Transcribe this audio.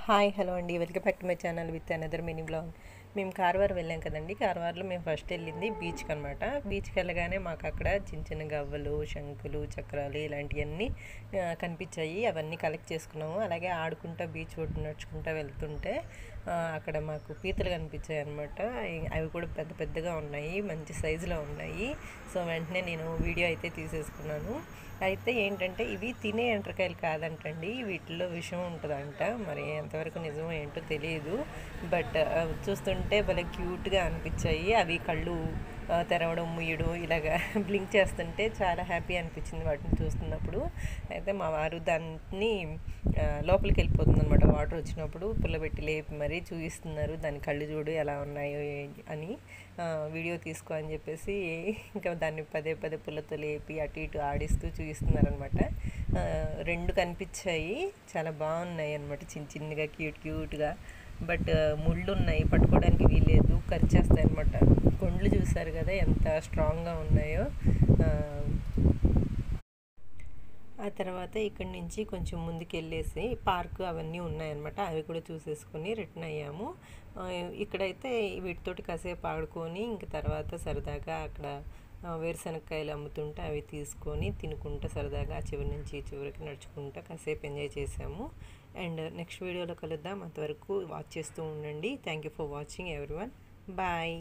Hi hello అండి, welcome back to my channel with another mini blog. మేము కార్వార్ వెళ్ళాం కదండి. కార్వార్లో మేము ఫస్ట్ వెళ్ళింది బీచ్కి అనమాట. బీచ్కి వెళ్ళగానే మాకు అక్కడ చిన్న చిన్న గవ్వలు, శంకులు, చక్రాలు ఇలాంటివన్నీ కనిపించాయి. అవన్నీ కలెక్ట్ చేసుకున్నాము. అలాగే ఆడుకుంటా బీచ్ ఒడ్డు నడుచుకుంటూ వెళ్తుంటే అక్కడ మాకు పీతలు కనిపించాయి అనమాట. అవి కూడా పెద్ద పెద్దగా ఉన్నాయి, మంచి సైజులో ఉన్నాయి. సో వెంటనే నేను వీడియో అయితే తీసేసుకున్నాను. అయితే ఏంటంటే ఇవి తినే ఎండ్రకాయలు కాదంటండి, వీటిల్లో విషం ఉంటుందంట. మరి ఎంతవరకు నిజమో ఏంటో తెలియదు. బట్ చూస్తుంటే భలే క్యూట్గా అనిపించాయి. అవి కళ్ళు తెరవడం, ముయ్యడం ఇలాగా బ్లింక్ చేస్తుంటే చాలా హ్యాపీ అనిపించింది వాటిని చూస్తున్నప్పుడు. అయితే మా వారు దాన్ని లోపలికి వెళ్ళిపోతుంది అనమాట. వాటర్ వచ్చినప్పుడు పుల్లబెట్టి లేపి మరీ చూపిస్తున్నారు, దాని కళ్ళు చూడు ఎలా ఉన్నాయో అని. వీడియో తీసుకో అని చెప్పేసి ఇంకా దాన్ని పదే పదే పుల్లతో లేపి అటు ఇటు ఆడిస్తూ చూపిస్తున్నారనమాట. రెండు కనిపించాయి, చాలా బాగున్నాయి అనమాట, చిన్న చిన్నగా క్యూట్ క్యూట్గా. బట్ ముళ్ళు ఉన్నాయి, పట్టుకోవడానికి వీలేదు, కరిచేస్తాయి అనమాట. కొండ్లు చూసారు కదా ఎంత స్ట్రాంగ్గా ఉన్నాయో. ఆ తర్వాత ఇక్కడి నుంచి కొంచెం ముందుకు వెళ్ళేసి పార్క్ అవన్నీ ఉన్నాయన్నమాట. అవి కూడా చూసేసుకొని రిటర్న్ అయ్యాము. ఇక్కడైతే వీటితోటి కాసేపు ఆడుకొని ఇంక తర్వాత సరదాగా అక్కడ వేరుశనక్కాయలు అమ్ముతుంటే అవి తీసుకొని తినుకుంటూ సరదాగా ఆ చివరి నుంచి ఈ చివరికి నడుచుకుంటూ కాసేపు ఎంజాయ్ చేసాము. అండ్ నెక్స్ట్ వీడియోలో కలుద్దాం. అంతవరకు వాచ్ చేస్తూ ఉండండి. Thank you for watching everyone. Bye.